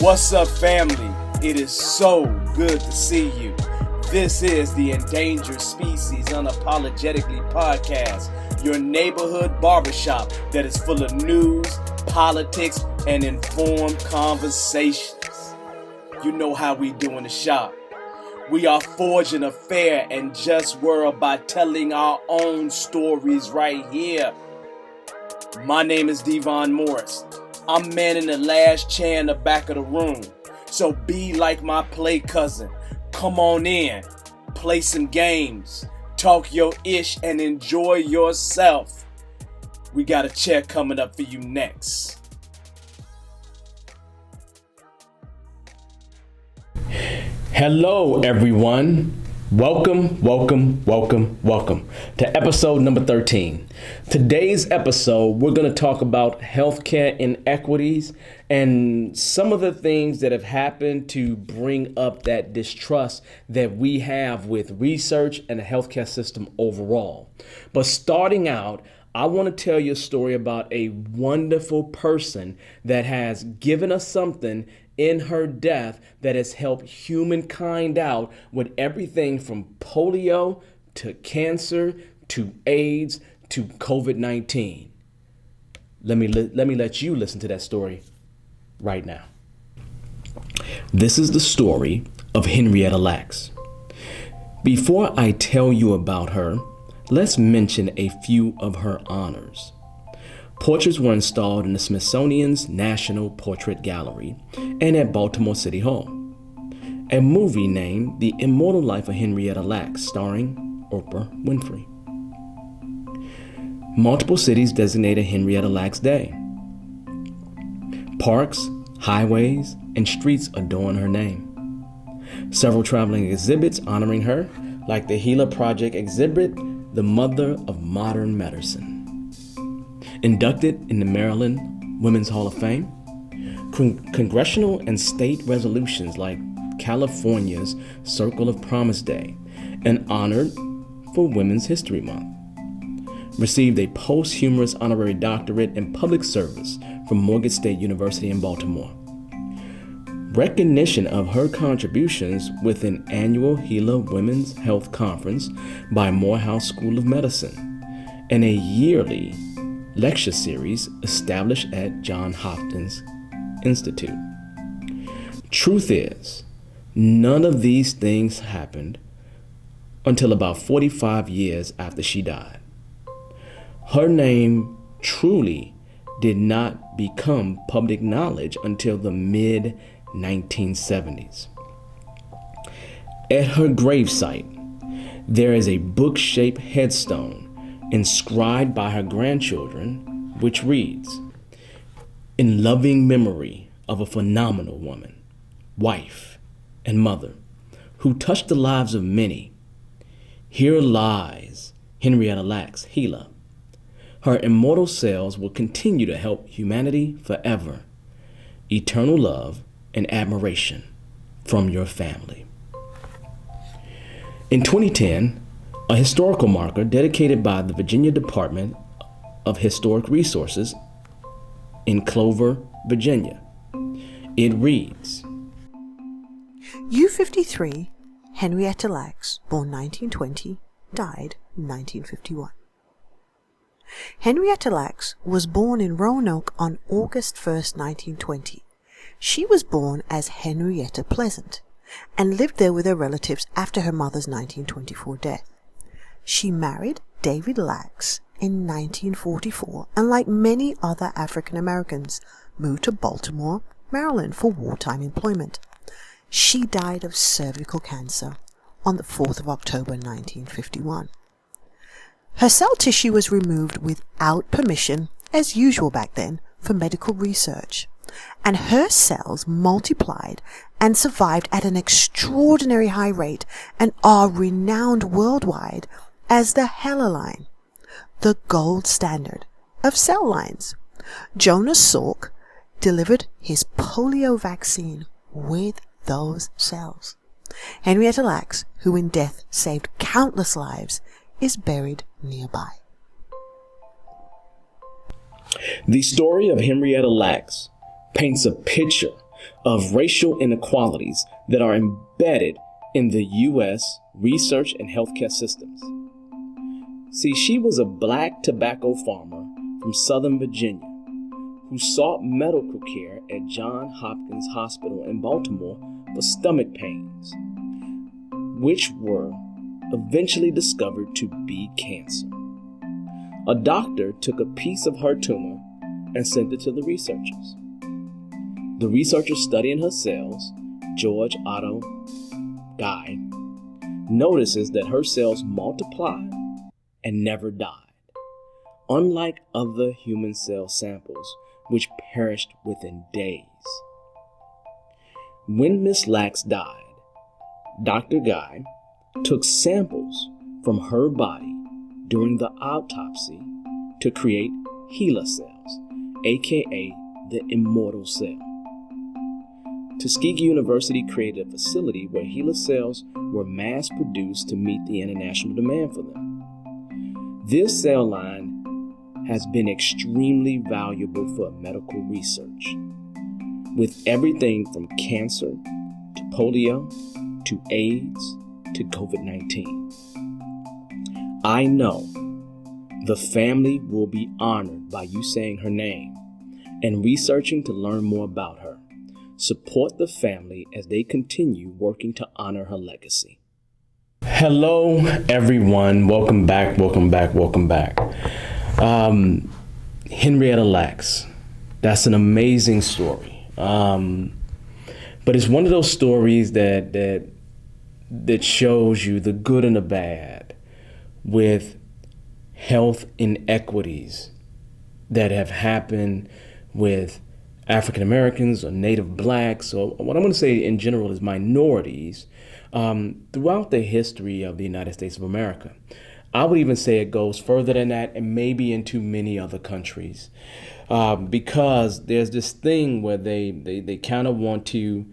What's up, family? It is so good to see you. This is the Endangered Species Unapologetically podcast, your neighborhood barbershop that is full of news, politics, and informed conversations. You know how we do in the shop. We are forging a fair and just world by telling our own stories right here. My name is Devon Morris. I'm manning the last chair in the back of the room. So be like my play cousin. Come on in, play some games, talk your ish, and enjoy yourself. We got a chair coming up for you next. Hello, everyone. Welcome to episode number 13. Today's episode, we're going to talk about healthcare inequities and some of the things that have happened to bring up that distrust that we have with research and the healthcare system overall. But starting out, I want to tell you a story about a wonderful person that has given us something in her death that has helped humankind out with everything from polio to cancer to AIDS to COVID-19. Let me let you listen to that story right now. This is the story of Henrietta Lacks. Before I tell you about her, let's mention a few of her honors. Portraits were installed in the Smithsonian's National Portrait Gallery and at Baltimore City Hall. A movie named The Immortal Life of Henrietta Lacks, starring Oprah Winfrey. Multiple cities designated Henrietta Lacks Day. Parks, highways, and streets adorn her name. Several traveling exhibits honoring her, like the Gila Project exhibit, the mother of modern medicine. Inducted in the Maryland Women's Hall of Fame, congressional and state resolutions like California's Circle of Promise Day, and honored for Women's History Month. Received a posthumous honorary doctorate in public service from Morgan State University in Baltimore. Recognition of her contributions with an annual Gila Women's Health Conference by Morehouse School of Medicine, and a yearly lecture series established at Johns Hopkins Institute. Truth is, none of these things happened until about 45 years after she died. Her name truly did not become public knowledge until the mid-1970s. At her gravesite, there is a book-shaped headstone inscribed by her grandchildren, which reads, "In loving memory of a phenomenal woman, wife, and mother, who touched the lives of many, here lies Henrietta Lacks, Gila. Her immortal cells will continue to help humanity forever. Eternal love and admiration from your family." In 2010, a historical marker dedicated by the Virginia Department of Historic Resources in Clover, Virginia. It reads, U53, Henrietta Lacks, born 1920, died 1951. Henrietta Lacks was born in Roanoke on August 1st, 1920. She was born as Henrietta Pleasant and lived there with her relatives after her mother's 1924 death. She married David Lacks in 1944 and, like many other African Americans, moved to Baltimore, Maryland for wartime employment. She died of cervical cancer on the 4th of October 1951. Her cell tissue was removed without permission, as usual back then, for medical research, and her cells multiplied and survived at an extraordinary high rate and are renowned worldwide as the HeLa line, the gold standard of cell lines. Jonas Salk delivered his polio vaccine with those cells. Henrietta Lacks, who in death saved countless lives, is buried nearby. The story of Henrietta Lacks paints a picture of racial inequalities that are embedded in the U.S. research and healthcare systems. See, she was a black tobacco farmer from Southern Virginia who sought medical care at Johns Hopkins Hospital in Baltimore for stomach pains, which were eventually discovered to be cancer. A doctor took a piece of her tumor and sent it to the researchers. The researchers studying her cells, George Otto Guy, notices that her cells multiplied and never died, unlike other human cell samples, which perished within days. When Miss Lacks died, Dr. Guy took samples from her body during the autopsy to create HeLa cells, aka the immortal cell. Tuskegee University created a facility where HeLa cells were mass produced to meet the international demand for them. This cell line has been extremely valuable for medical research, with everything from cancer to polio to AIDS to COVID-19. I know the family will be honored by you saying her name and researching to learn more about her. Support the family as they continue working to honor her legacy. Hello, everyone. Welcome back. Henrietta Lacks. That's an amazing story. But it's one of those stories that shows you the good and the bad with health inequities that have happened with African Americans or Native Blacks, or what I'm going to say in general is minorities, throughout the history of the United States of America. I would even say it goes further than that and maybe into many other countries, because there's this thing where they kind of want to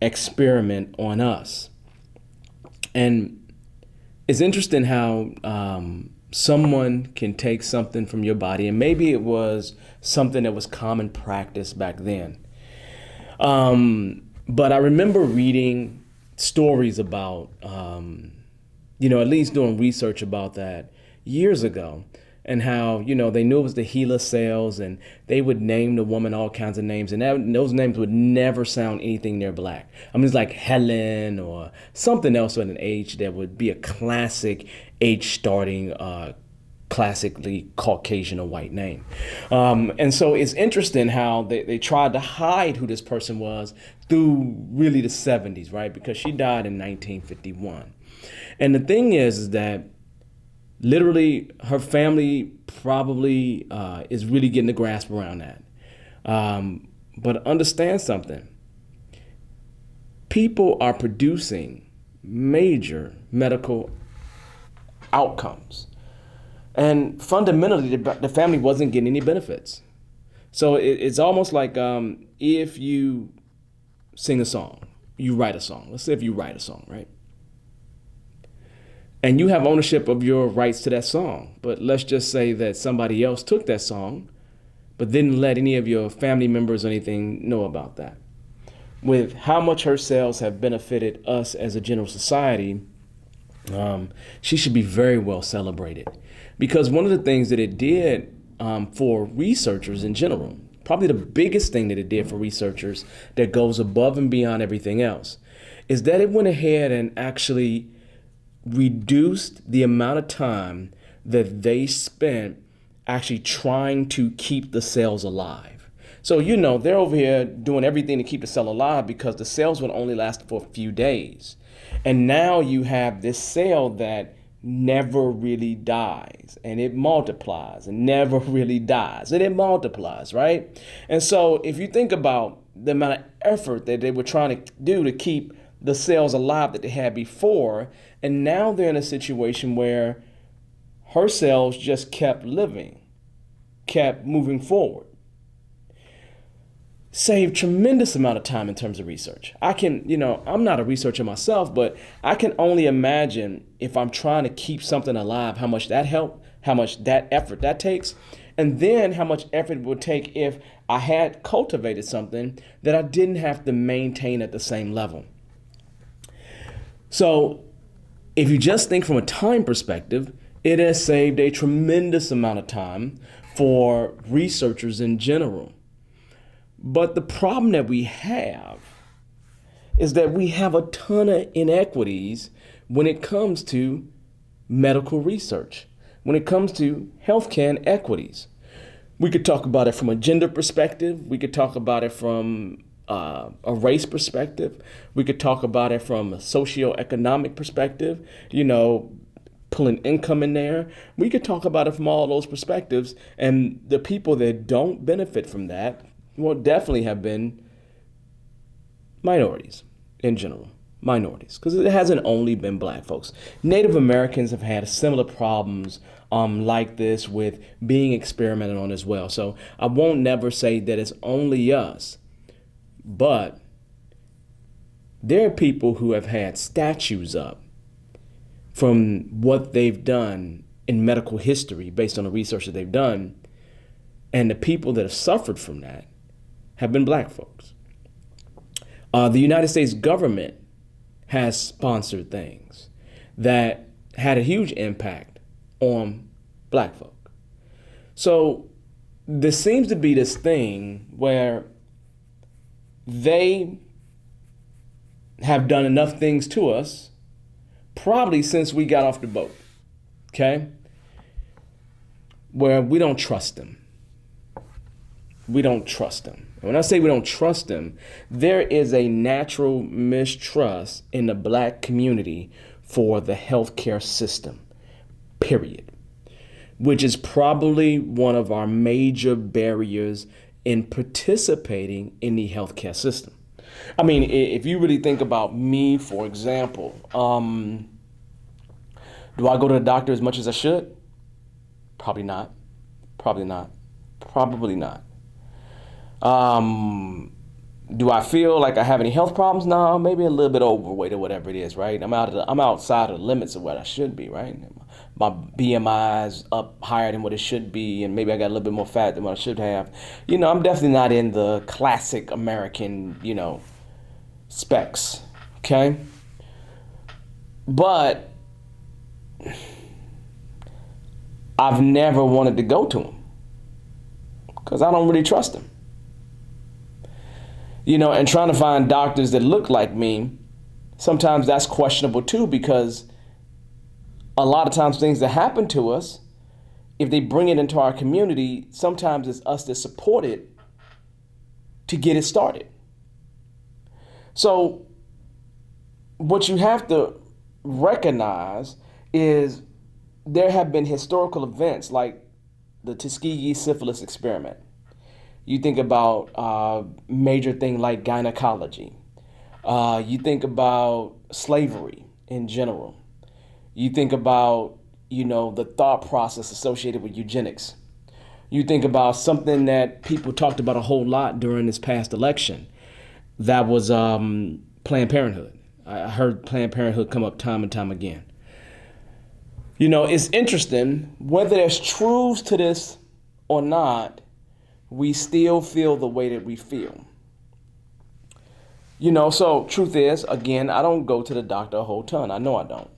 experiment on us. And it's interesting how someone can take something from your body, and maybe it was something that was common practice back then. But I remember reading stories about, at least doing research about that years ago, and how, they knew it was the HeLa cells, and they would name the woman all kinds of names, and those names would never sound anything near black. I mean, it's like Helen or something else with an H that would be a classic H starting, classically Caucasian or white name. And so it's interesting how they tried to hide who this person was through really the 70s, right? Because she died in 1951. And the thing is that literally her family probably is really getting a grasp around that. But understand something. People are producing major medical outcomes. And fundamentally, the family wasn't getting any benefits. So it's almost like if you sing a song, you write a song. Let's say if you write a song, right? And you have ownership of your rights to that song. But let's just say that somebody else took that song, but didn't let any of your family members or anything know about that. With how much her sales have benefited us as a general society, she should be very well celebrated. Because one of the things that it did for researchers in general, probably the biggest thing that it did for researchers that goes above and beyond everything else, is that it went ahead and actually reduced the amount of time that they spent actually trying to keep the cells alive. So, they're over here doing everything to keep the cell alive because the cells would only last for a few days. And now you have this cell that never really dies, and it multiplies, and never really dies, and it multiplies, right? And so if you think about the amount of effort that they were trying to do to keep the cells alive that they had before, and now they're in a situation where her cells just kept living, kept moving forward. Saved tremendous amount of time in terms of research. I can, I'm not a researcher myself, but I can only imagine if I'm trying to keep something alive, how much that helped, how much that effort that takes. And then how much effort it would take if I had cultivated something that I didn't have to maintain at the same level. So if you just think from a time perspective, it has saved a tremendous amount of time for researchers in general. But the problem that we have is that we have a ton of inequities when it comes to medical research, when it comes to healthcare inequities. We could talk about it from a gender perspective. We could talk about it from a race perspective. We could talk about it from a socioeconomic perspective, pulling income in there. We could talk about it from all those perspectives. And the people that don't benefit from that will definitely have been minorities in general. Minorities, because it hasn't only been black folks. Native Americans have had similar problems like this with being experimented on as well. So I won't never say that it's only us, but there are people who have had statues up from what they've done in medical history based on the research that they've done. And the people that have suffered from that have been black folks. The United States government has sponsored things that had a huge impact on black folk. So there seems to be this thing where they have done enough things to us, probably since we got off the boat, okay? Where we don't trust them. We don't trust them. When I say we don't trust them, there is a natural mistrust in the black community for the healthcare system, period, which is probably one of our major barriers in participating in the healthcare system. I mean, if you really think about me, for example, do I go to the doctor as much as I should? Probably not. Probably not. Probably not. Do I feel like I have any health problems? No, maybe a little bit overweight or whatever it is, right? I'm outside of the limits of what I should be, right? My BMI is up higher than what it should be, and maybe I got a little bit more fat than what I should have. I'm definitely not in the classic American, specs, okay? But I've never wanted to go to him because I don't really trust him. And trying to find doctors that look like me, sometimes that's questionable too, because a lot of times things that happen to us, if they bring it into our community, sometimes it's us that support it to get it started. So what you have to recognize is there have been historical events like the Tuskegee syphilis experiment. You think about a major thing like gynecology. You think about slavery in general. You think about, the thought process associated with eugenics. You think about something that people talked about a whole lot during this past election. That was Planned Parenthood. I heard Planned Parenthood come up time and time again. It's interesting, whether there's truths to this or not, we still feel the way that we feel. So truth is, again, I don't go to the doctor a whole ton. I know I don't.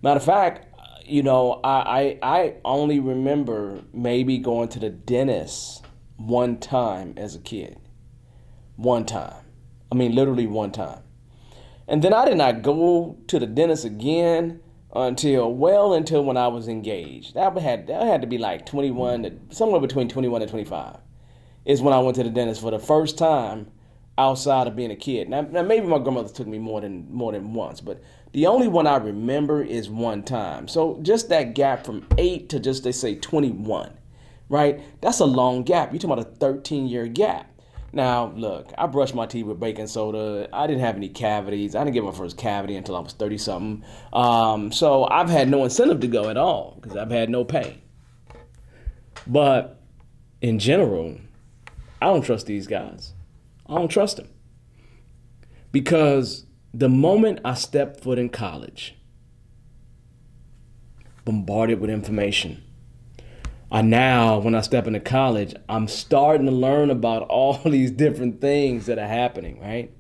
Matter of fact, I only remember maybe going to the dentist one time as a kid. One time. I mean, literally one time. And then I did not go to the dentist again until when I was engaged. That had to be like 21, somewhere between 21 and 25 is when I went to the dentist for the first time outside of being a kid. Now maybe my grandmother took me more than once, but the only one I remember is one time. So just that gap from 8 to just, they say, 21, right? That's a long gap. You're talking about a 13-year gap. Now, look, I brushed my teeth with baking soda. I didn't have any cavities. I didn't get my first cavity until I was 30-something. So I've had no incentive to go at all because I've had no pain. But in general, I don't trust these guys. I don't trust them. Because the moment I stepped foot in college, bombarded with information, Now, when I step into college, I'm starting to learn about all these different things that are happening, right?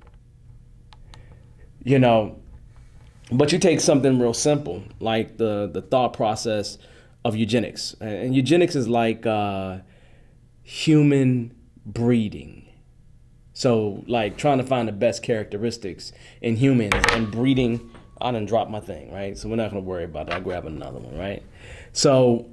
You know, but you take something real simple, like the thought process of eugenics. And eugenics is like human breeding. So like trying to find the best characteristics in humans and breeding. I done dropped my thing, right? So we're not going to worry about that. I'll grab another one, right? So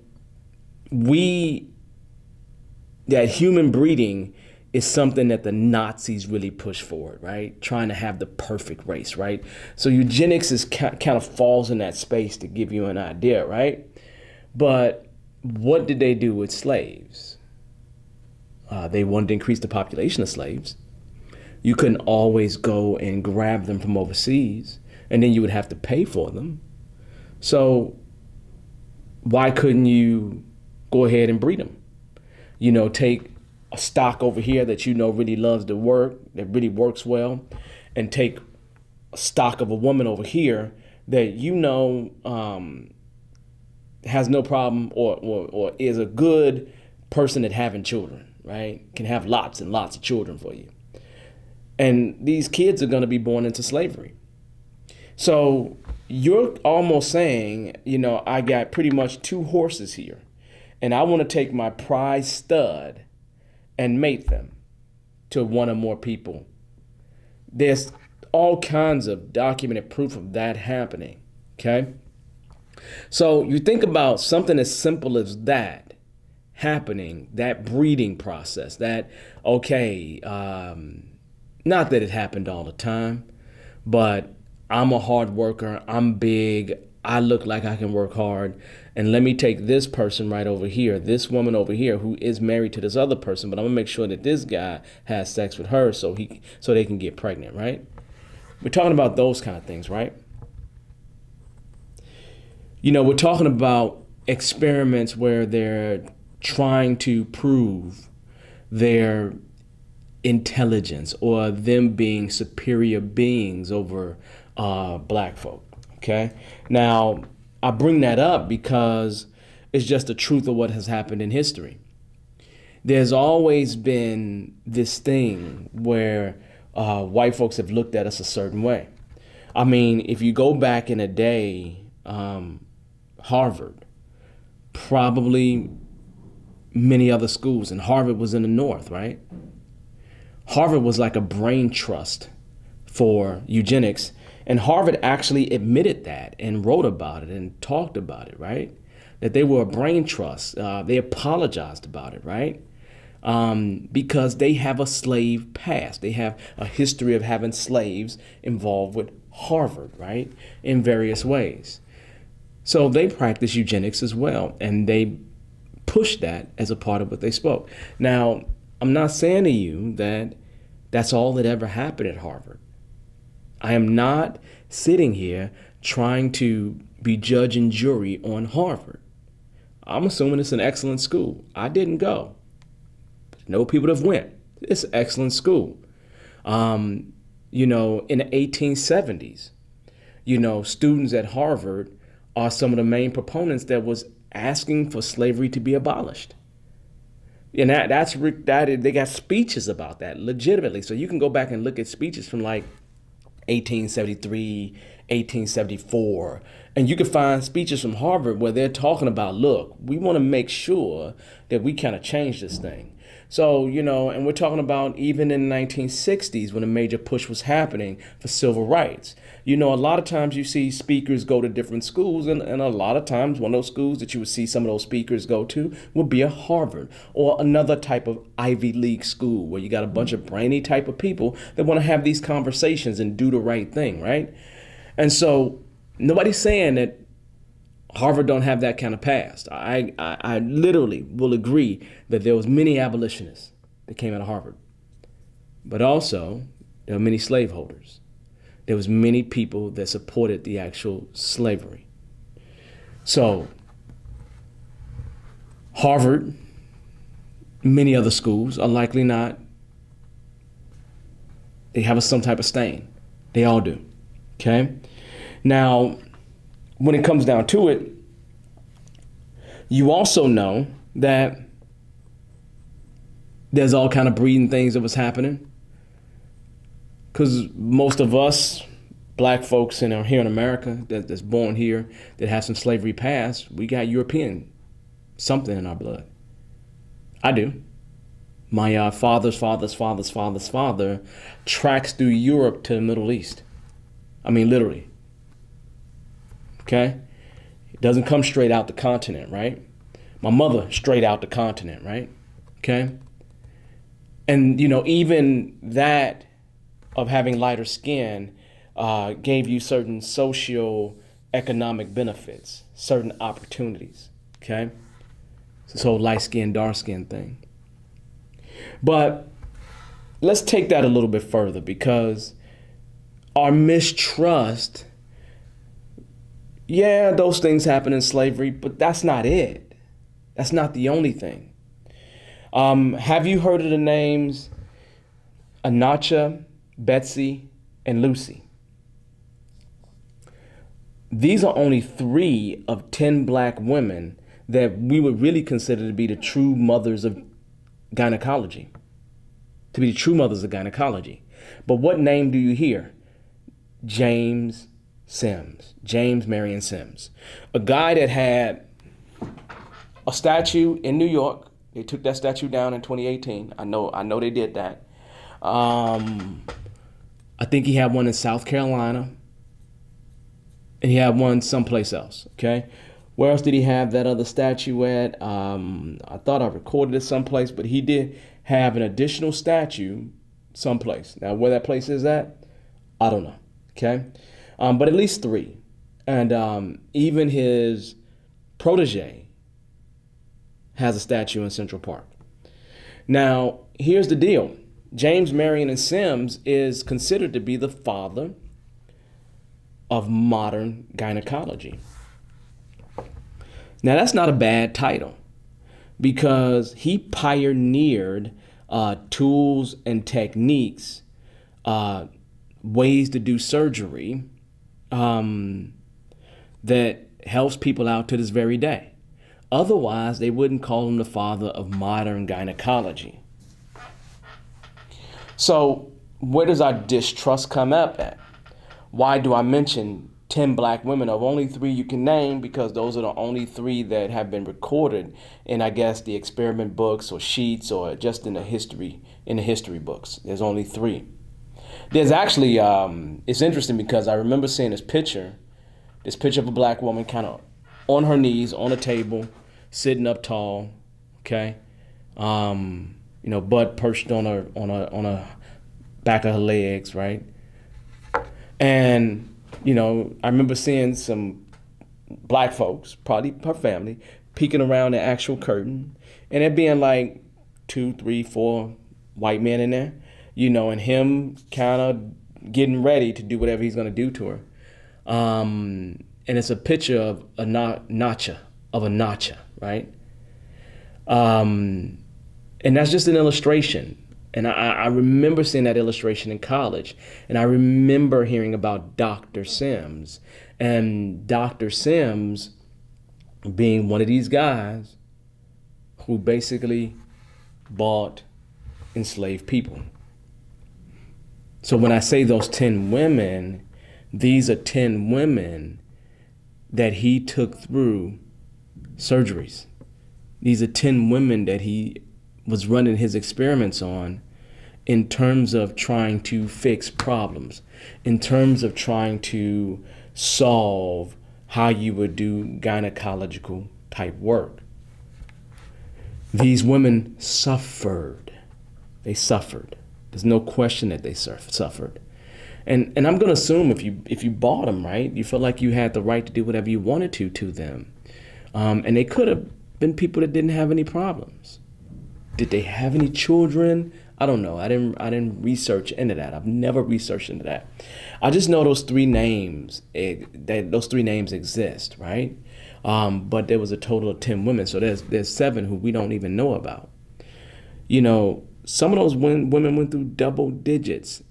that human breeding is something that the Nazis really pushed forward, right? Trying to have the perfect race, right? So eugenics is kind of falls in that space to give you an idea, right? But what did they do with slaves? They wanted to increase the population of slaves. You couldn't always go and grab them from overseas, and then you would have to pay for them. So why couldn't you go ahead and breed them? You know, take a stock over here that you know really loves to work, that really works well, and take a stock of a woman over here that you know has no problem or is a good person at having children, right? Can have lots and lots of children for you. And these kids are going to be born into slavery. So you're almost saying, you know, I got pretty much two horses here, and I want to take my prize stud and mate them to one or more people. There's all kinds of documented proof of that happening, okay? So you think about something as simple as that happening, that breeding process, that, okay, not that it happened all the time, but I'm a hard worker, I'm big, I look like I can work hard, and let me take this person right over here, this woman over here who is married to this other person, but I'm gonna make sure that this guy has sex with her so they can get pregnant, right? We're talking about those kind of things, right? You know, we're talking about experiments where they're trying to prove their intelligence or them being superior beings over black folk, okay? Now, I bring that up because it's just the truth of what has happened in history. There's always been this thing where white folks have looked at us a certain way. I mean, if you go back in a day, Harvard, probably many other schools, and Harvard was in the North, right? Harvard was like a brain trust for eugenics, and Harvard actually admitted that and wrote about it and talked about it, right? That they were a brain trust. They apologized about it, right? Because they have a slave past. They have a history of having slaves involved with Harvard, right? In various ways. So they practice eugenics as well, and they push that as a part of what they spoke. Now, I'm not saying to you that that's all that ever happened at Harvard. I am not sitting here trying to be judge and jury on Harvard. I'm assuming it's an excellent school. I didn't go. No people have went. It's an excellent school. You know, in the 1870s, you know, students at Harvard are some of the main proponents that was asking for slavery to be abolished. And they got speeches about that legitimately. So you can go back and look at speeches from like 1873, 1874, and you can find speeches from Harvard where they're talking about, look, we want to make sure that we kind of change this thing. So, you know, and we're talking about even in the 1960s when a major push was happening for civil rights. You know, a lot of times you see speakers go to different schools, and a lot of times one of those schools that you would see some of those speakers go to would be a Harvard or another type of Ivy League school where you got a bunch of brainy type of people that want to have these conversations and do the right thing, right? And so nobody's saying that Harvard don't have that kind of past. I literally will agree that there was many abolitionists that came out of Harvard, but also there were many slaveholders. There was many people that supported the actual slavery. So Harvard, many other schools are likely not. They have some type of stain. They all do. Okay. Now, when it comes down to it, you also know that there's all kind of breeding things that was happening. Because most of us black folks here in America that's born here, that has some slavery past, we got European something in our blood. I do. My father's father tracks through Europe to the Middle East. I mean, literally. Okay? It doesn't come straight out the continent, right? My mother straight out the continent, right? Okay? And, even that of having lighter skin gave you certain socio-economic benefits, certain opportunities, okay? It's this whole light skin, dark skin thing. But let's take that a little bit further, because our mistrust, yeah, those things happen in slavery, but that's not it. That's not the only thing. Have you heard of the names Anacha, Betsy, and Lucy? These are only 3 of 10 black women that we would really consider to be the true mothers of gynecology. But what name do you hear? James Marion Sims. A guy that had a statue in New York. They took that statue down in 2018. I know they did that. I think he had one in South Carolina, and he had one someplace else. Okay, where else did he have that other statue at? I thought I recorded it someplace, but he did have an additional statue someplace. Now, where that place is at, I don't know. Okay, but at least 3, and even his protege has a statue in Central Park. Now, here's the deal. James Marion Sims is considered to be the father of modern gynecology. Now, that's not a bad title, because he pioneered tools and techniques, ways to do surgery that helps people out to this very day. Otherwise, they wouldn't call him the father of modern gynecology. So where does our distrust come up at? Why do I mention 10 black women of only 3 you can name? Because those are the only 3 that have been recorded in, I guess, the experiment books or sheets, or just in the history books. There's only 3. There's actually, it's interesting because I remember seeing this picture of a black woman kind of on her knees on a table, sitting up tall, okay, butt perched on a back of her legs, right? And I remember seeing some black folks, probably her family, peeking around the actual curtain, and it being like 2, 3, 4 white men in there, and him kind of getting ready to do whatever he's gonna do to her. And it's a picture of a nacha, right? And that's just an illustration. And I remember seeing that illustration in college. And I remember hearing about Dr. Sims. And Dr. Sims being one of these guys who basically bought enslaved people. So when I say those 10 women, these are 10 women that he took through surgeries. These are 10 women that he was running his experiments on in terms of trying to fix problems, in terms of trying to solve how you would do gynecological type work. These women suffered. They suffered. There's no question that they suffered. And I'm going to assume if you bought them, right, you felt like you had the right to do whatever you wanted to them. And they could have been people that didn't have any problems. Did they have any children? I don't know. I didn't research into that. I've never researched into that. I just know those 3 names. Those 3 names exist, right? But there was a total of 10 women. So there's 7 who we don't even know about. Some of those women went through double digits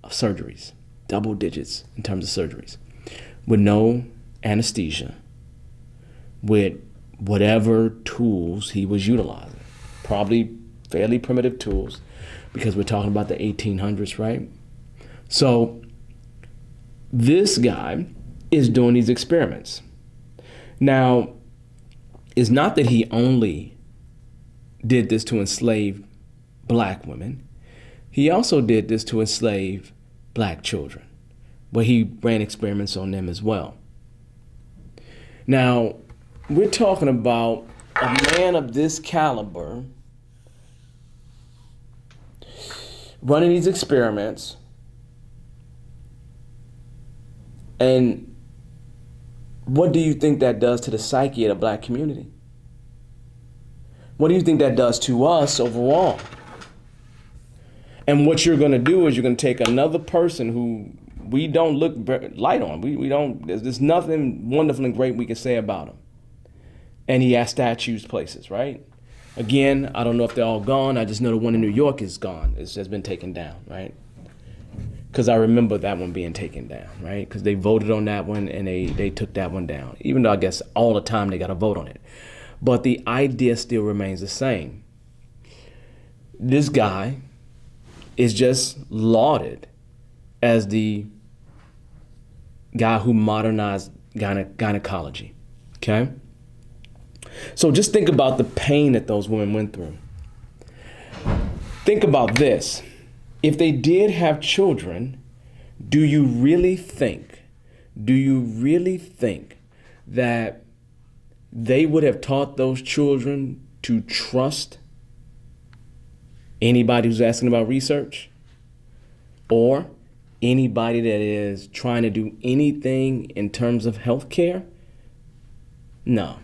of surgeries, double digits in terms of surgeries, with no anesthesia, with whatever tools he was utilizing. Probably fairly primitive tools, because we're talking about the 1800s, right? So this guy is doing these experiments. Now, it's not that he only did this to enslave black women. He also did this to enslave black children, but he ran experiments on them as well. Now, we're talking about a man of this caliber running these experiments, and what do you think that does to the psyche of the black community? What do you think that does to us overall? And what you're going to do is you're going to take another person who we don't look light on. We don't. There's nothing wonderful and great we can say about him. And he has statues places, right? Again, I don't know if they're all gone. I just know the one in New York is gone. It has been taken down, right? Because I remember that one being taken down, right? Because they voted on that one and they took that one down. Even though I guess all the time they got to vote on it. But the idea still remains the same. This guy is just lauded as the guy who modernized gynecology, okay? So just think about the pain that those women went through. Think about this. If they did have children, do you really think that they would have taught those children to trust anybody who's asking about research, or anybody that is trying to do anything in terms of healthcare? No.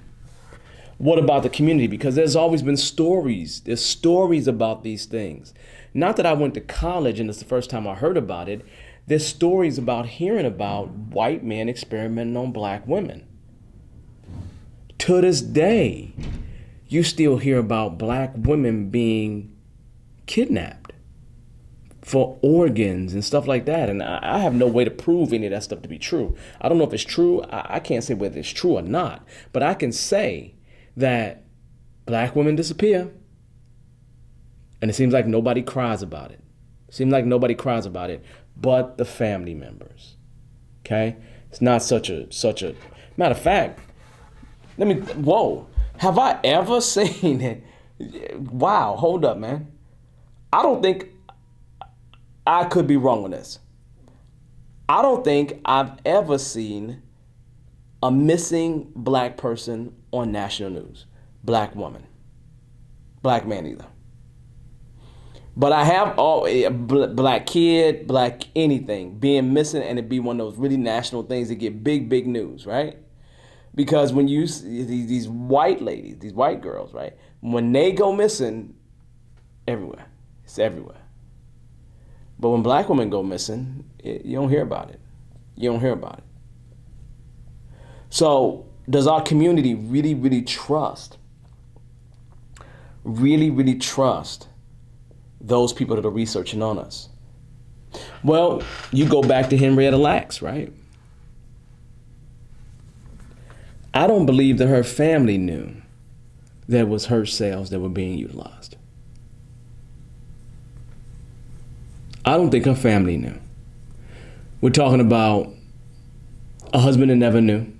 What about the community? Because there's always been stories. There's stories about these things. Not that I went to college and it's the first time I heard about it. There's stories about hearing about white men experimenting on black women. To this day, you still hear about black women being kidnapped for organs and stuff like that. And I have no way to prove any of that stuff to be true. I don't know if it's true. I can't say whether it's true or not. But I can say that black women disappear, and it seems like nobody cries about it. But the family members. Okay? It's not such a matter of fact, have I ever seen it? Wow, hold up, man. I don't think I could be wrong on this. I don't think I've ever seen a missing black person on national news. Black woman. Black man either. But I have black kid, black anything being missing, and it be one of those really national things that get big news, right? Because when you see these white ladies, these white girls, right? When they go missing, everywhere. It's everywhere. But when black women go missing, you don't hear about it. So does our community really trust those people that are researching on us? Well, you go back to Henrietta Lacks, right? I don't believe that her family knew that it was her cells that were being utilized. I don't think her family knew. We're talking about a husband that never knew.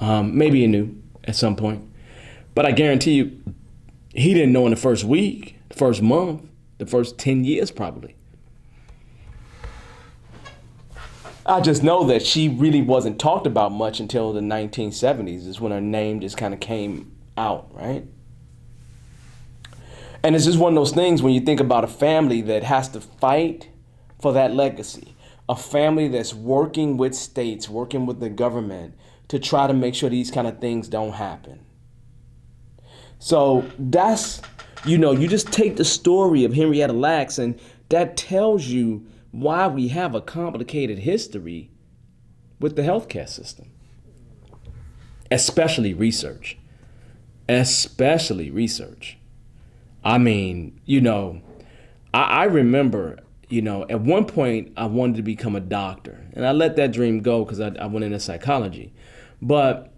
Maybe he knew at some point. But I guarantee you, he didn't know in the first week, the first month, the first 10 years probably. I just know that she really wasn't talked about much until the 1970s, is when her name just kind of came out, right? And it's just one of those things when you think about a family that has to fight for that legacy, a family that's working with states, working with the government to try to make sure these kind of things don't happen. So that's, you just take the story of Henrietta Lacks, and that tells you why we have a complicated history with the healthcare system, especially research. I mean, I remember, at one point I wanted to become a doctor, and I let that dream go because I went into psychology. But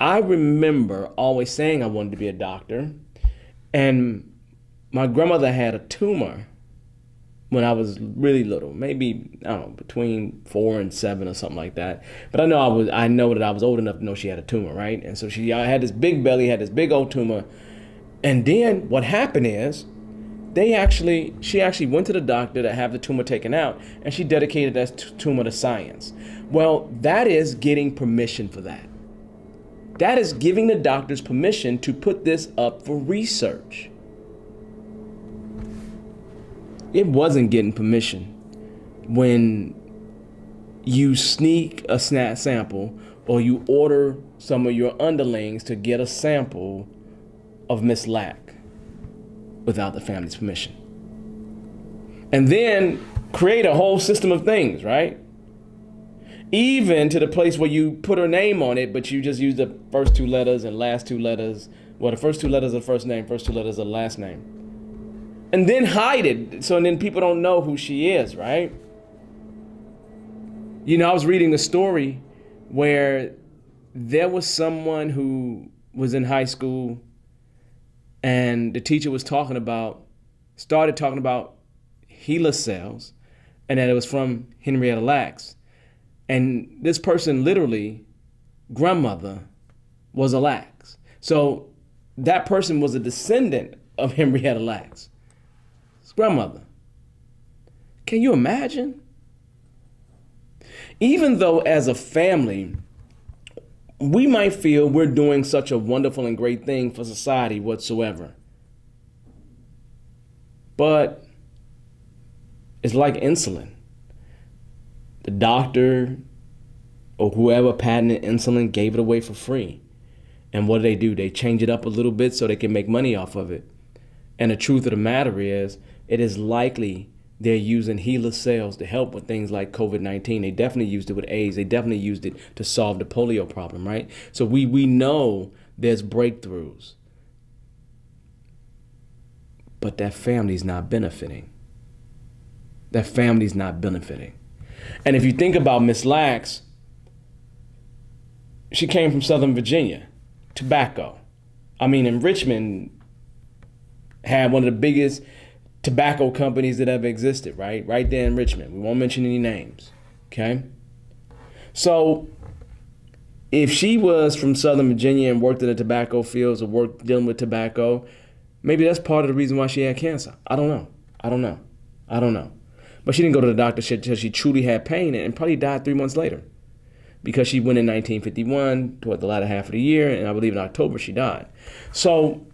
I remember always saying I wanted to be a doctor, and my grandmother had a tumor when I was really little, maybe, I don't know, between 4 and 7 or something like that. But I know that I was old enough to know she had a tumor, right? And so she had this big belly, had this big old tumor. And then what happened is she actually went to the doctor to have the tumor taken out, and she dedicated that tumor to science. Well, that is getting permission for that. That is giving the doctors permission to put this up for research. It wasn't getting permission when you sneak a sample or you order some of your underlings to get a sample of Miss Lack without the family's permission. And then create a whole system of things, right? Even to the place where you put her name on it, but you just use the first 2 letters and last 2 letters. Well, the first 2 letters of the first name, first 2 letters of the last name. And then hide it, so then people don't know who she is, right? You know, I was reading a story where there was someone who was in high school, and the teacher started talking about HeLa cells, and that it was from Henrietta Lacks. And this person, literally, grandmother, was a Lacks. So that person was a descendant of Henrietta Lacks. Grandmother. Can you imagine? Even though as a family, we might feel we're doing such a wonderful and great thing for society whatsoever. But it's like insulin. The doctor or whoever patented insulin gave it away for free. And what do? They change it up a little bit so they can make money off of it. And the truth of the matter is, it is likely they're using HeLa cells to help with things like COVID-19. They definitely used it with AIDS. They definitely used it to solve the polio problem, right? So we know there's breakthroughs. But that family's not benefiting. That family's not benefiting. And if you think about Miss Lacks, she came from Southern Virginia, tobacco. I mean, in Richmond, had one of the biggest tobacco companies that ever existed, right? Right there in Richmond. We won't mention any names, okay? So if she was from Southern Virginia and worked in the tobacco fields or worked dealing with tobacco, maybe that's part of the reason why she had cancer. I don't know. But she didn't go to the doctor until she truly had pain, and probably died 3 months later, because she went in 1951 toward the latter half of the year, and I believe in October she died. So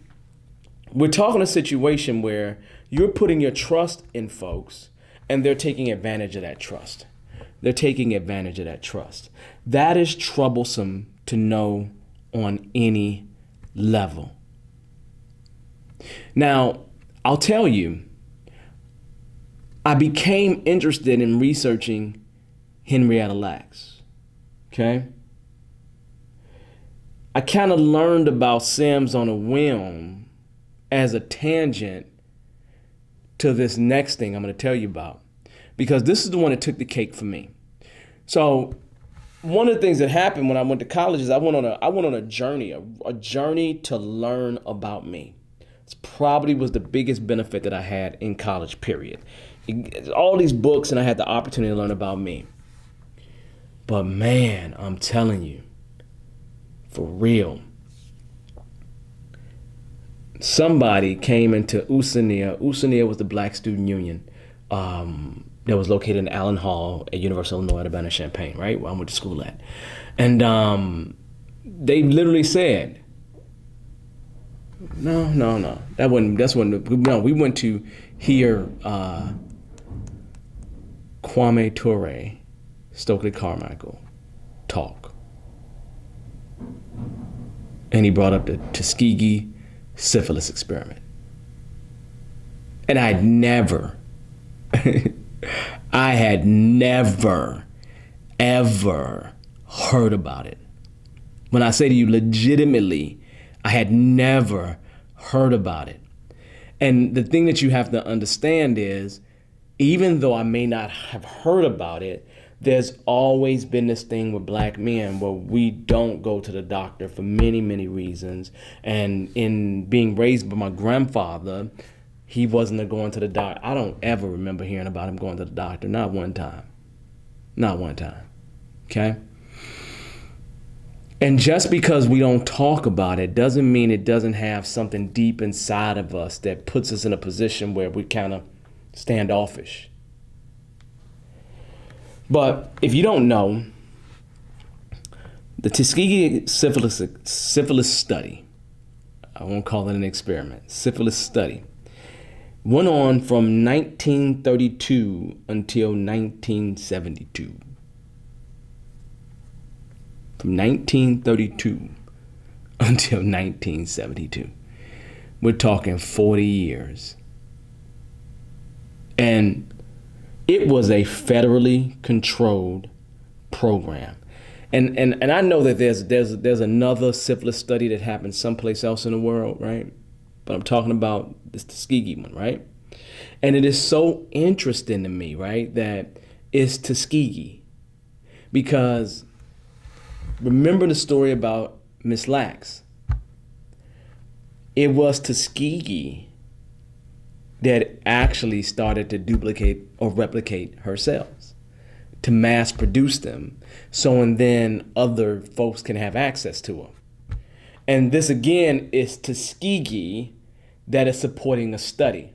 we're talking a situation where you're putting your trust in folks, and they're taking advantage of that trust. That is troublesome to know on any level. Now, I'll tell you, I became interested in researching Henrietta Lacks, okay? I kind of learned about Sims on a whim as a tangent to this next thing I'm going to tell you about, because this is the one that took the cake for me. So one of the things that happened when I went to college is I went on a journey to learn about me. It probably was the biggest benefit that I had in college, period. All these books, and I had the opportunity to learn about me. But man, I'm telling you, for real, somebody came into USANIA. USANIA was the Black Student Union that was located in Allen Hall at University of Illinois at Urbana-Champaign, right, where I went to school at. And they literally said, no. We went to hear Kwame Ture, Stokely Carmichael talk. And he brought up the Tuskegee syphilis experiment. And I had never, ever heard about it. When I say to you legitimately, I had never heard about it. And the thing that you have to understand is, even though I may not have heard about it, there's always been this thing with black men where we don't go to the doctor for many, many reasons. And in being raised by my grandfather, he wasn't going to the doctor. I don't ever remember hearing about him going to the doctor. Not one time. Not one time. Okay? And just because we don't talk about it doesn't mean it doesn't have something deep inside of us that puts us in a position where we kind of standoffish. But if you don't know, the Tuskegee syphilis study, I won't call it an experiment, syphilis study, went on from 1932 until 1972. From 1932 until 1972. We're talking 40 years. And it was a federally controlled program. And I know that there's another syphilis study that happened someplace else in the world, right? But I'm talking about this Tuskegee one, right? And it is so interesting to me, right, that it's Tuskegee. Because remember the story about Miss Lacks. It was Tuskegee that actually started to duplicate or replicate her cells, to mass produce them, so and then other folks can have access to them. And this again is Tuskegee that is supporting a study.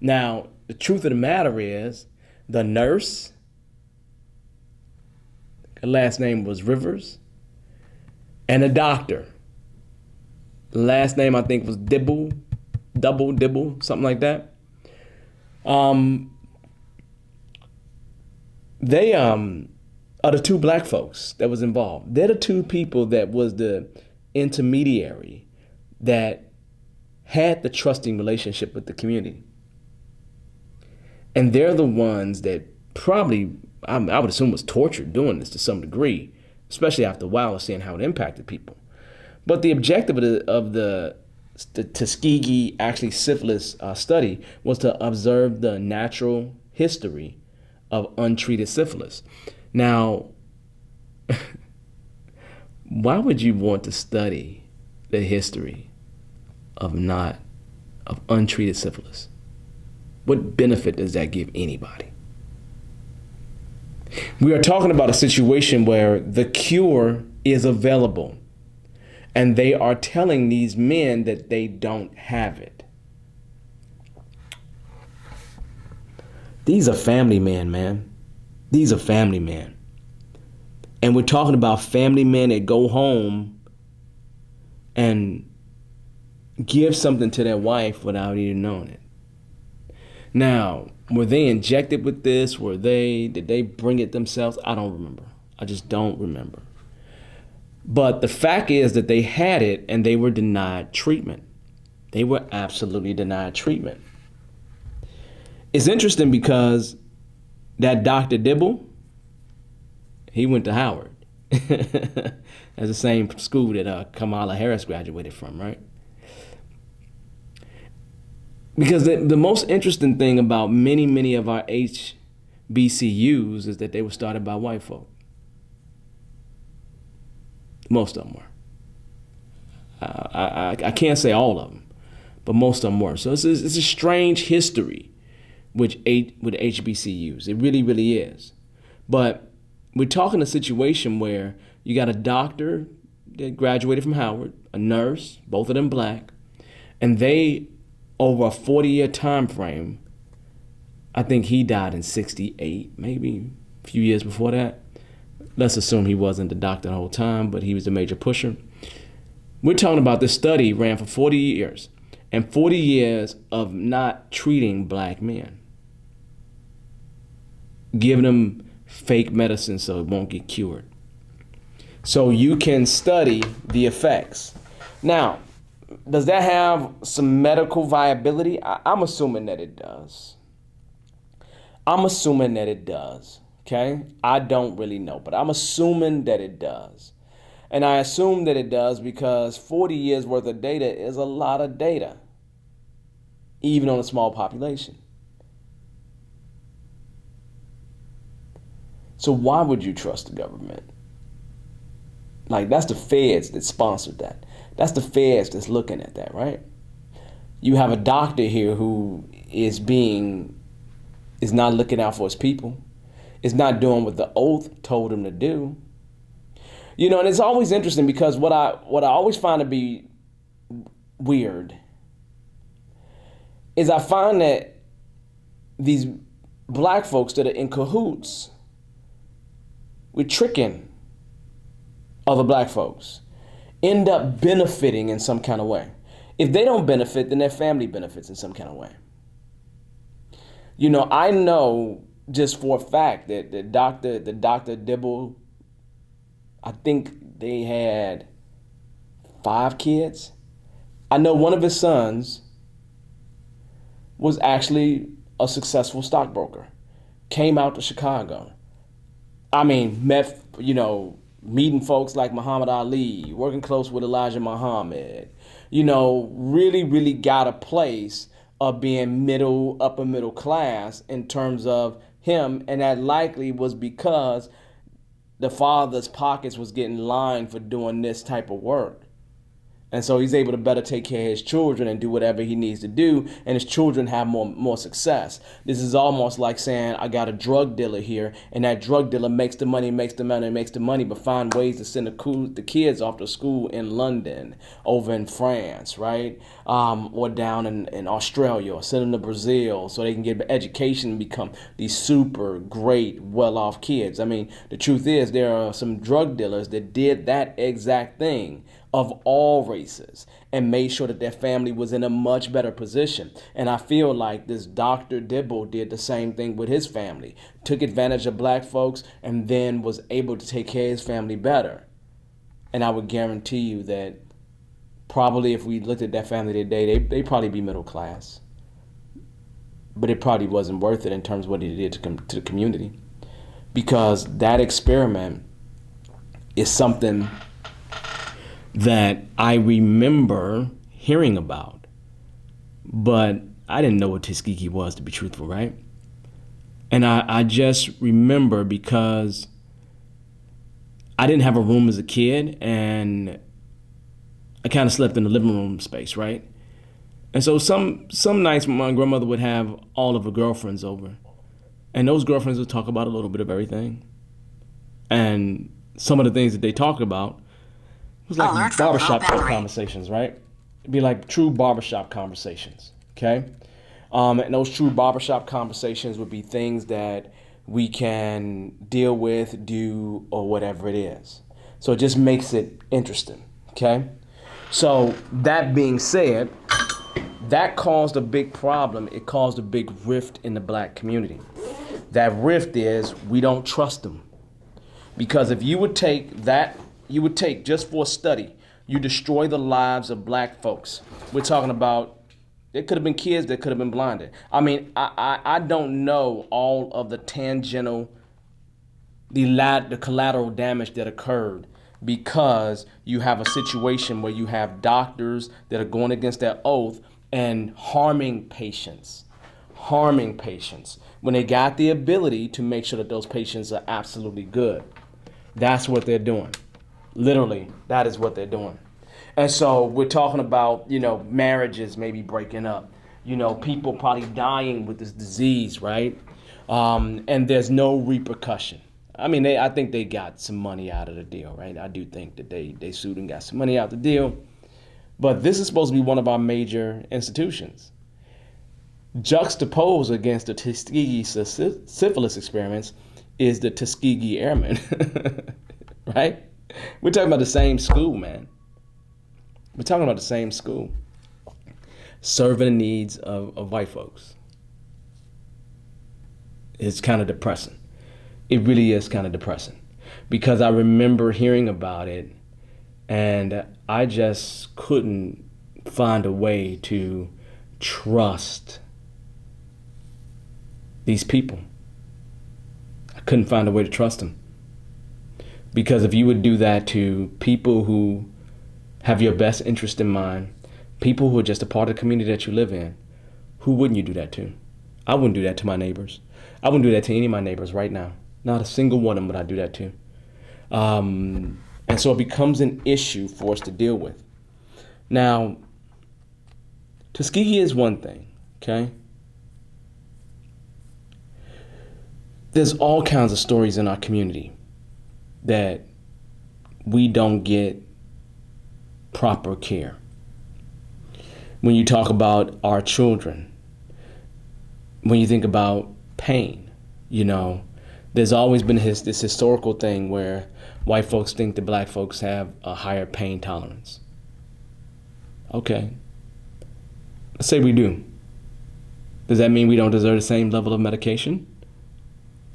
Now, the truth of the matter is, the nurse, her last name was Rivers, and a doctor, the last name I think was Dibble, something like that. They are the two black folks that was involved. They're the two people that was the intermediary that had the trusting relationship with the community. And they're the ones that probably, I would assume, was tortured doing this to some degree, especially after a while of seeing how it impacted people. But the objective of the Tuskegee actually syphilis study was to observe the natural history of untreated syphilis. Now, why would you want to study the history of untreated syphilis? What benefit does that give anybody? We are talking about a situation where the cure is available, and they are telling these men that they don't have it. These are family men, man. These are family men. And we're talking about family men that go home and give something to their wife without even knowing it. Now, were they injected with this? Did they bring it themselves? I don't remember. I just don't remember. But the fact is that they had it and they were denied treatment. They were absolutely denied treatment. It's interesting because that Dr. Dibble, he went to Howard. That's the same school that Kamala Harris graduated from, right? Because the most interesting thing about many of our HBCUs is that they were started by white folk. Most of them were. I can't say all of them, but most of them were. So it's a strange history with HBCUs. It really, really is. But we're talking a situation where you got a doctor that graduated from Howard, a nurse, both of them black, and they, over a 40-year time frame, I think he died in 68, maybe a few years before that. Let's assume he wasn't the doctor the whole time, but he was the major pusher. We're talking about this study ran for 40 years, and 40 years of not treating black men, giving them fake medicine so it won't get cured. So you can study the effects. Now, does that have some medical viability? I'm assuming that it does. Okay? I don't really know, but I'm assuming that it does. And I assume that it does because 40 years worth of data is a lot of data, even on a small population. So why would you trust the government? Like, that's the feds that sponsored that. That's the feds that's looking at that, right? You have a doctor here who is not looking out for his people, is not doing what the oath told him to do. You know, and it's always interesting because what I always find to be weird is I find that these black folks that are in cahoots with tricking other black folks end up benefiting in some kind of way. If they don't benefit, then their family benefits in some kind of way. You know, I know just for a fact that the Dr. Dibble, I think they had 5 kids. I know one of his sons was actually a successful stockbroker, came out to Chicago. I mean, meeting folks like Muhammad Ali, working close with Elijah Muhammad, really, really got a place of being upper middle class in terms of him. And that likely was because the father's pockets was getting lined for doing this type of work. And so he's able to better take care of his children and do whatever he needs to do, and his children have more success. This is almost like saying, I got a drug dealer here, and that drug dealer makes the money, but find ways to send the kids off to school in London, over in France, right? Or down in Australia, or send them to Brazil so they can get education and become these super great, well-off kids. I mean, the truth is there are some drug dealers that did that exact thing of all races and made sure that their family was in a much better position. And I feel like this Dr. Dibble did the same thing with his family, took advantage of black folks and then was able to take care of his family better. And I would guarantee you that probably if we looked at that family today, they'd probably be middle class. But it probably wasn't worth it in terms of what he did to the community. Because that experiment is something that I remember hearing about, but I didn't know what Tuskegee was, to be truthful, right? And I just remember because I didn't have a room as a kid, and I kind of slept in the living room space, right? And so some nights my grandmother would have all of her girlfriends over, and those girlfriends would talk about a little bit of everything. And some of the things that they talked about was like barbershop type conversations, right? It'd be like true barbershop conversations, okay? And those true barbershop conversations would be things that we can deal with, do, or whatever it is. So it just makes it interesting, okay? So that being said, that caused a big problem. It caused a big rift in the black community. That rift is we don't trust them. Because if you would take just for a study, you destroy the lives of black folks. We're talking about, it could have been kids that could have been blinded. I mean, I don't know all of the tangential, the collateral damage that occurred because you have a situation where you have doctors that are going against their oath and harming patients when they got the ability to make sure that those patients are absolutely good. That's what they're doing. Literally, that is what they're doing. And so we're talking about, marriages maybe breaking up, people probably dying with this disease, right? And there's no repercussion. I mean, I think they got some money out of the deal, right? I do think that they sued and got some money out of the deal. But this is supposed to be one of our major institutions. Juxtaposed against the Tuskegee syphilis experiments is the Tuskegee Airmen, right? We're talking about the same school, man. We're talking about the same school. Serving the needs of white folks. It's kind of depressing. It really is kind of depressing. Because I remember hearing about it and I just couldn't find a way to trust these people. I couldn't find a way to trust them. Because if you would do that to people who have your best interest in mind, people who are just a part of the community that you live in, who wouldn't you do that to? I wouldn't do that to my neighbors. I wouldn't do that to any of my neighbors right now. Not a single one of them would I do that to. And so it becomes an issue for us to deal with. Now, Tuskegee is one thing, okay? There's all kinds of stories in our community that we don't get proper care. When you talk about our children, when you think about pain, there's always been this historical thing where white folks think that black folks have a higher pain tolerance. Okay. Let's say we do. Does that mean we don't deserve the same level of medication?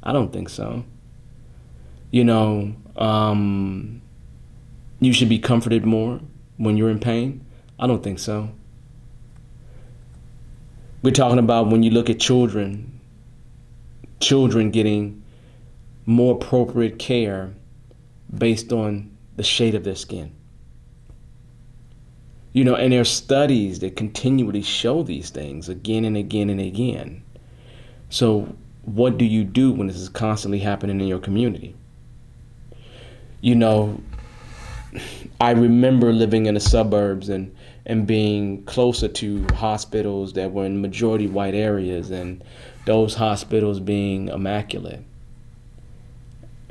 I don't think so. You should be comforted more when you're in pain? I don't think so. We're talking about when you look at children getting more appropriate care based on the shade of their skin. And there are studies that continually show these things again and again and again. So what do you do when this is constantly happening in your community? I remember living in the suburbs and being closer to hospitals that were in majority white areas, and those hospitals being immaculate.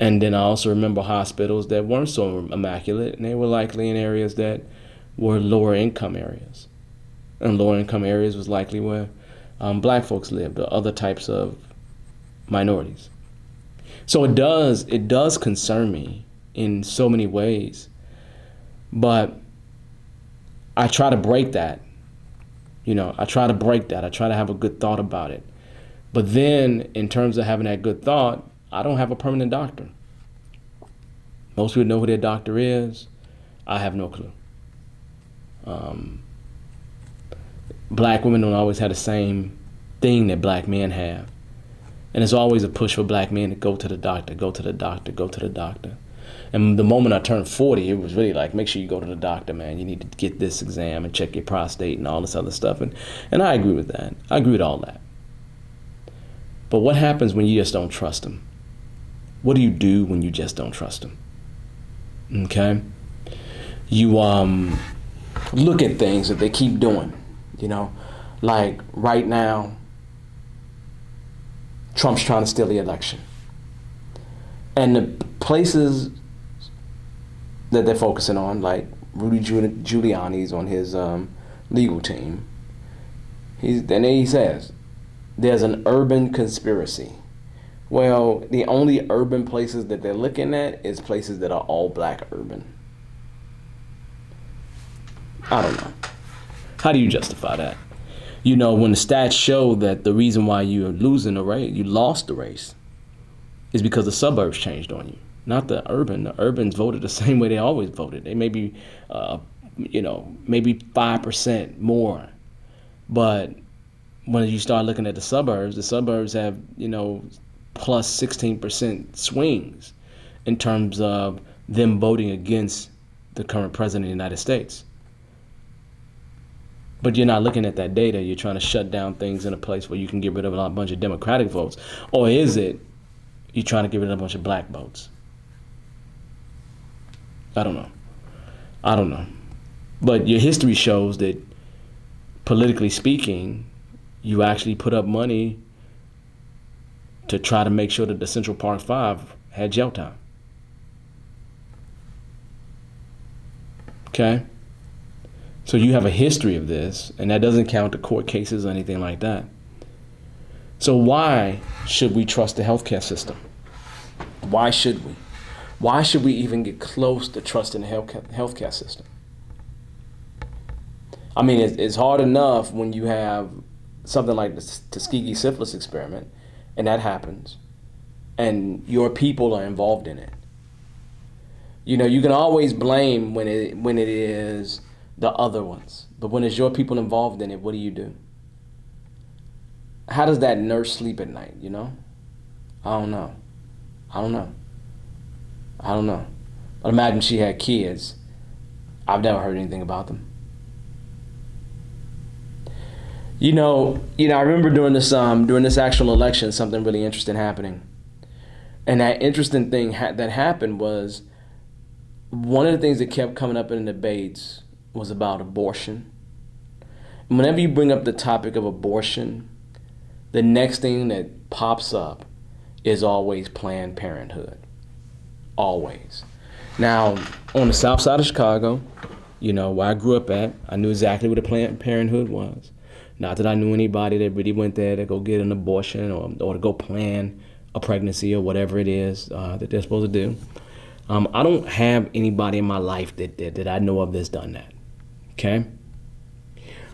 And then I also remember hospitals that weren't so immaculate, and they were likely in areas that were lower income areas. And lower income areas was likely where black folks lived, or other types of minorities. So it does concern me in so many ways. But I try to break that. I try to have a good thought about it. But then in terms of having that good thought, I don't have a permanent doctor. Most people know who their doctor is. I have no clue. Black women don't always have the same thing that black men have. And it's always a push for black men to go to the doctor. And the moment I turned 40, it was really like, make sure you go to the doctor, man. You need to get this exam and check your prostate and all this other stuff. And I agree with that. I agree with all that. But what happens when you just don't trust them? What do you do when you just don't trust them? Okay? You look at things that they keep doing, like right now, Trump's trying to steal the election. And the places that they're focusing on, like Rudy Giuliani's on his legal team, he says, there's an urban conspiracy. Well, the only urban places that they're looking at is places that are all black urban. I don't know. How do you justify that? When the stats show that the reason why you're losing the race, you lost the race, is because the suburbs changed on you, not the urban. The urbans voted the same way they always voted. They may be, maybe 5% more. But when you start looking at the suburbs have, plus 16% swings in terms of them voting against the current president of the United States. But you're not looking at that data. You're trying to shut down things in a place where you can get rid of a bunch of Democratic votes. Or is it you're trying to get rid of a bunch of black votes? I don't know. But your history shows that, politically speaking, you actually put up money to try to make sure that the Central Park 5 had jail time. Okay? So you have a history of this, and that doesn't count the court cases or anything like that. So why should we trust the healthcare system? Why should we? Why should we even get close to trusting the healthcare system? I mean, it's hard enough when you have something like the Tuskegee syphilis experiment, and that happens, and your people are involved in it. You can always blame when it is the other ones, but when it's your people involved in it, what do you do? How does that nurse sleep at night? I don't know. But imagine she had kids. I've never heard anything about them. I remember during this actual election, something really interesting happening. And that interesting thing that happened was one of the things that kept coming up in the debates was about abortion. And whenever you bring up the topic of abortion, the next thing that pops up is always Planned Parenthood. Always. Now, on the south side of Chicago, where I grew up at, I knew exactly what a Planned Parenthood was. Not that I knew anybody that really went there to go get an abortion or to go plan a pregnancy or whatever it is that they're supposed to do. I don't have anybody in my life that I know of that's done that. Okay?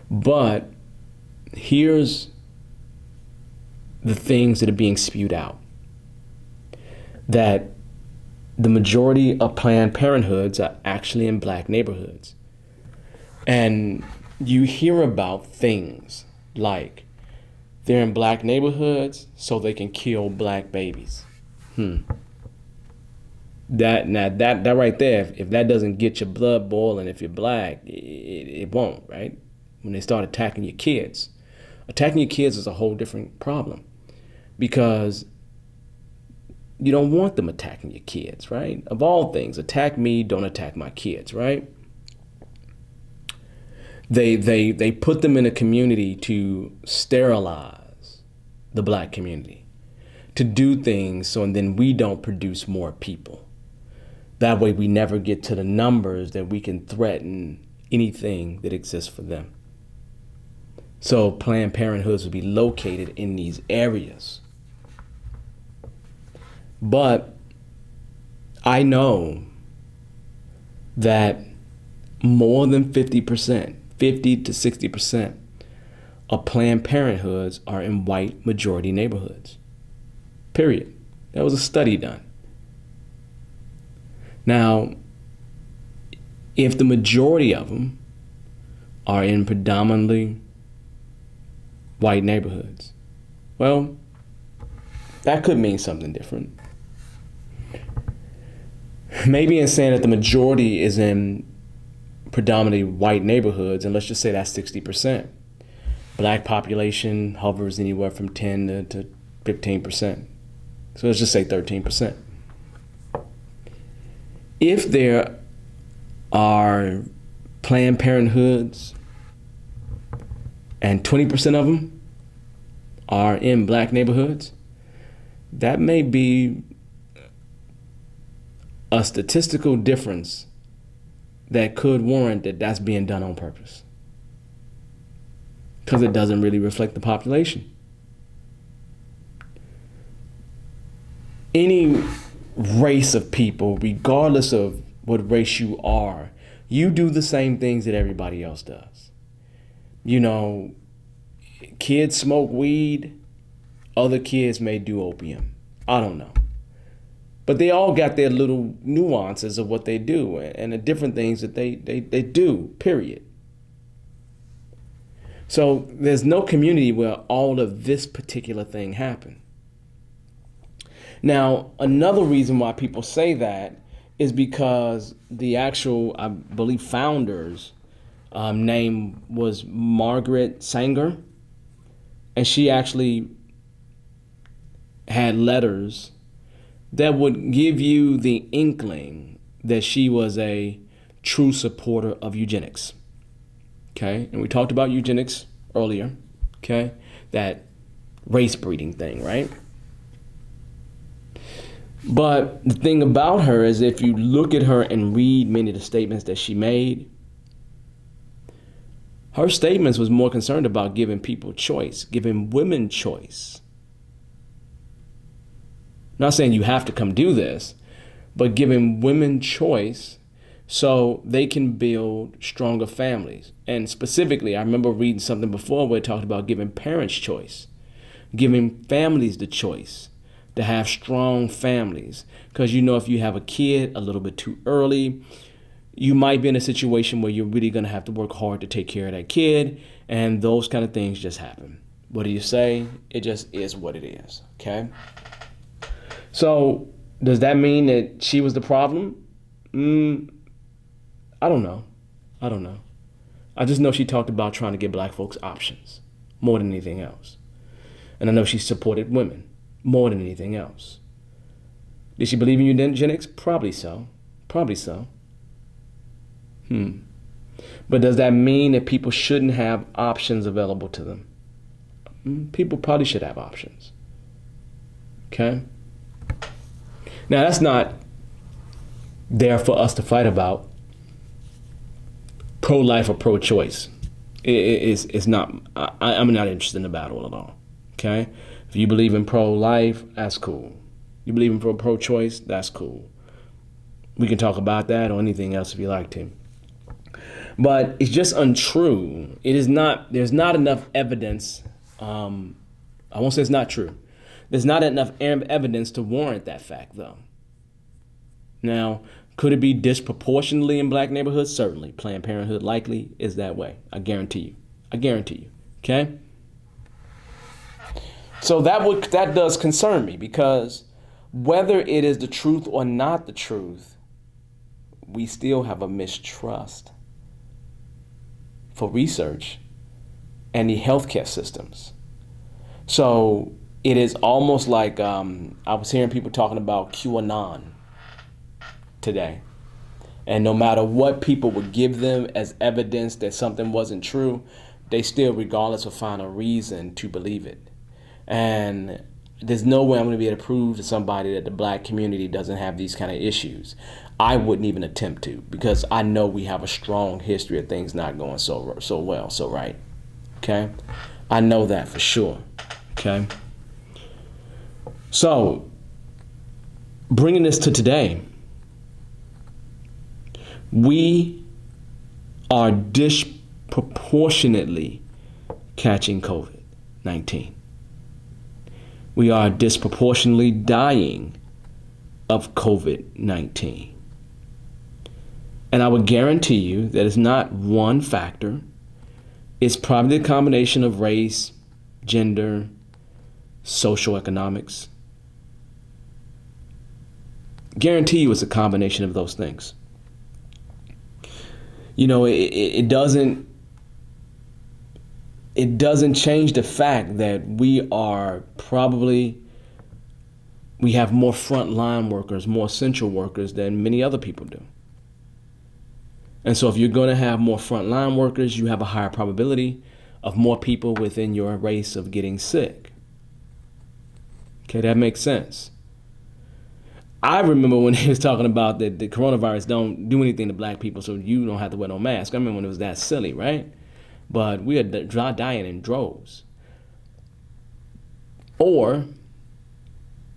But here's the things that are being spewed out. That the majority of Planned Parenthoods are actually in black neighborhoods. And you hear about things like they're in black neighborhoods so they can kill black babies. That right there, if that doesn't get your blood boiling, if you're black, it won't, right? When they start attacking your kids. Attacking your kids is a whole different problem because you don't want them attacking your kids, right? Of all things, attack me, don't attack my kids, right? They put them in a community to sterilize the black community, to do things so and then we don't produce more people. That way we never get to the numbers that we can threaten anything that exists for them. So Planned Parenthoods would be located in these areas. But I know that more than 50%, 50 to 60% of Planned Parenthoods are in white majority neighborhoods. Period. That was a study done. Now, if the majority of them are in predominantly white neighborhoods, well, that could mean something different. Maybe in saying that the majority is in predominantly white neighborhoods, and let's just say that's 60%. Black population hovers anywhere from 10 to 15%. So let's just say 13%. If there are Planned Parenthoods and 20% of them are in black neighborhoods, that may be a statistical difference that could warrant that that's being done on purpose, because it doesn't really reflect the population. Any race of people, regardless of what race you are, you do the same things that everybody else does. Kids smoke weed, other kids may do opium. I don't know. But they all got their little nuances of what they do and the different things that they do, period. So there's no community where all of this particular thing happened. Now, another reason why people say that is because the actual, I believe, founder's name was Margaret Sanger. And she actually had letters that would give you the inkling that she was a true supporter of eugenics. Okay? And we talked about eugenics earlier. Okay? That race breeding thing, right? But the thing about her is if you look at her and read many of the statements that she made, her statements was more concerned about giving people choice, giving women choice. Not saying you have to come do this, but giving women choice so they can build stronger families. And specifically, I remember reading something before where it talked about giving parents choice, giving families the choice to have strong families. Because if you have a kid a little bit too early, you might be in a situation where you're really going to have to work hard to take care of that kid, and those kind of things just happen. What do you say? It just is what it is, okay? So does that mean that she was the problem? I don't know. I just know she talked about trying to give black folks options more than anything else. And I know she supported women more than anything else. Did she believe in eugenics? Probably so. Probably so. But does that mean that people shouldn't have options available to them? People probably should have options. Okay? Now, that's not there for us to fight about pro-life or pro-choice. It's not. I'm not interested in the battle at all. Okay? If you believe in pro-life, that's cool. You believe in pro-choice, that's cool. We can talk about that or anything else if you like to. But it's just untrue. It is not. There's not enough evidence. I won't say it's not true. There's not enough evidence to warrant that fact, though. Now, could it be disproportionately in black neighborhoods? Certainly. Planned Parenthood likely is that way. I guarantee you. I guarantee you. Okay? So that does concern me, because whether it is the truth or not the truth, we still have a mistrust for research and the healthcare systems. So it is almost like I was hearing people talking about QAnon today. And no matter what people would give them as evidence that something wasn't true, they still, regardless, will find a reason to believe it. And there's no way I'm going to be able to prove to somebody that the black community doesn't have these kind of issues. I wouldn't even attempt to, because I know we have a strong history of things not going so well, so right. Okay? I know that for sure. Okay? So, bringing this to today, we are disproportionately catching COVID-19. We are disproportionately dying of COVID-19. And I would guarantee you that it's not one factor. It's probably a combination of race, gender, social economics. Guarantee you it's a combination of those things. You know, it doesn't change the fact that we have more frontline workers, more essential workers than many other people do. And so if you're going to have more frontline workers, you have a higher probability of more people within your race of getting sick. Okay, that makes sense. I remember when he was talking about that the coronavirus don't do anything to black people, so you don't have to wear no mask. I remember when it was that silly, right? But we are dying in droves. Or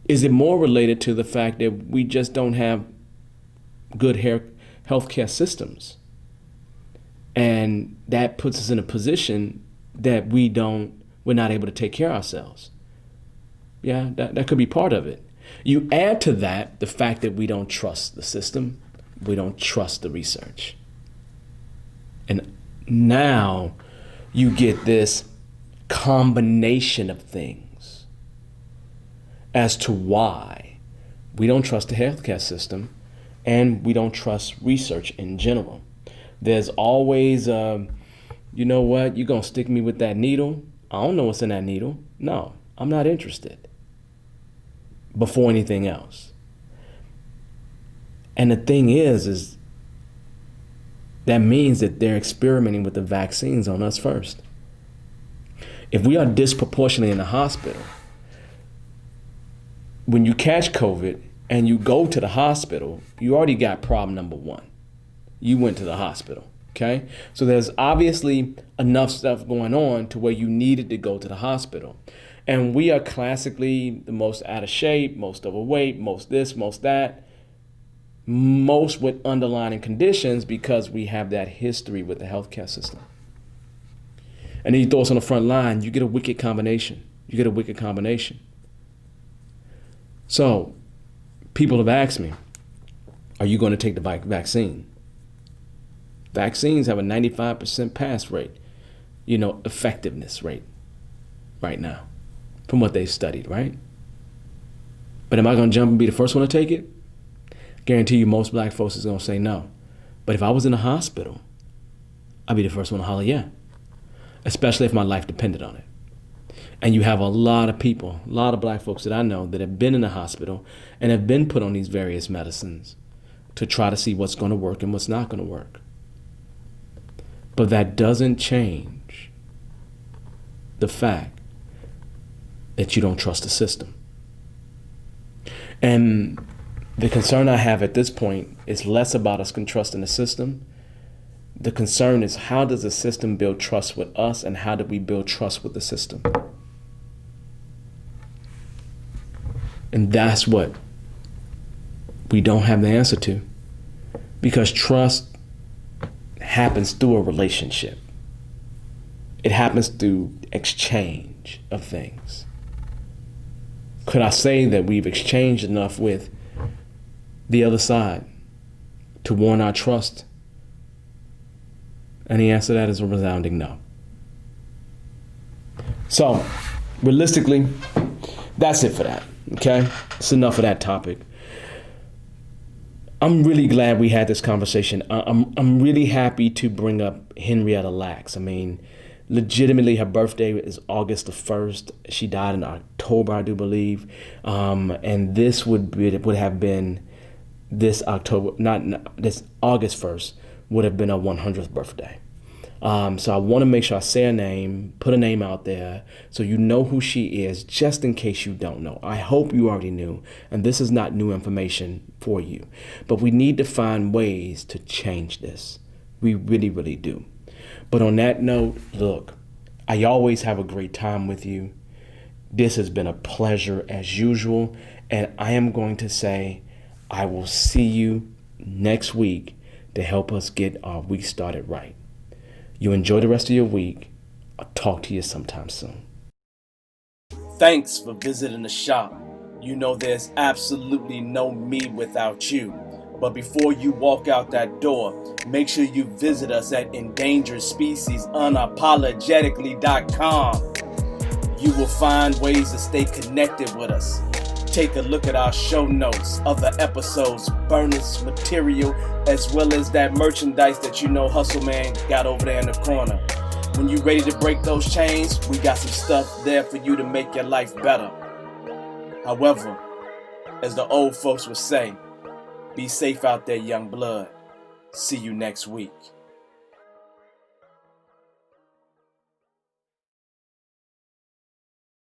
is it more related to the fact that we just don't have good healthcare systems? And that puts us in a position that we're not able to take care of ourselves. Yeah, that could be part of it. You add to that the fact that we don't trust the system. We don't trust the research. And now you get this combination of things as to why we don't trust the healthcare system and we don't trust research in general. There's always, you know what, you're going to stick me with that needle? I don't know what's in that needle. No, I'm not interested. Before anything else. And the thing is that means that they're experimenting with the vaccines on us first. If we are disproportionately in the hospital, when you catch COVID and you go to the hospital, you already got problem number one. You went to the hospital, okay? So there's obviously enough stuff going on to where you needed to go to the hospital. And we are classically the most out of shape, most overweight, most this, most that, most with underlying conditions because we have that history with the healthcare system. And then you throw us on the front line, you get a wicked combination. So people have asked me, are you going to take the vaccine? Vaccines have a 95% pass rate, effectiveness rate right now. From what they've studied, right? But am I going to jump and be the first one to take it? Guarantee you most black folks is going to say no. But if I was in a hospital, I'd be the first one to holler yeah. Especially if my life depended on it. And you have a lot of people, a lot of black folks that I know that have been in the hospital and have been put on these various medicines to try to see what's going to work and what's not going to work. But that doesn't change the fact that you don't trust the system. And the concern I have at this point is less about us trusting the system. The concern is, how does the system build trust with us, and how do we build trust with the system? And that's what we don't have the answer to, because trust happens through a relationship. It happens through exchange of things. Could I say that we've exchanged enough with the other side to warrant our trust? And the answer to that is a resounding no. So, realistically, that's it for that. Okay? It's enough of that topic. I'm really glad we had this conversation. I'm really happy to bring up Henrietta Lacks. I mean, legitimately, her birthday is August the 1st. She died in October, I do believe. And this would have been this October, this August 1st, would have been her 100th birthday. So I want to make sure I say her name, put a name out there, so you know who she is, just in case you don't know. I hope you already knew, and this is not new information for you. But we need to find ways to change this. We really, really do. But on that note, look, I always have a great time with you. This has been a pleasure as usual, and I am going to say I will see you next week to help us get our week started right. You enjoy the rest of your week. I'll talk to you sometime soon. Thanks for visiting the shop. You know there's absolutely no me without you. But before you walk out that door, make sure you visit us at Endangered Species Unapologetically.com. You will find ways to stay connected with us. Take a look at our show notes, other episodes, bonus material, as well as that merchandise that you know Hustle Man got over there in the corner. When you're ready to break those chains, we got some stuff there for you to make your life better. However, as the old folks would say, be safe out there, young blood. See you next week.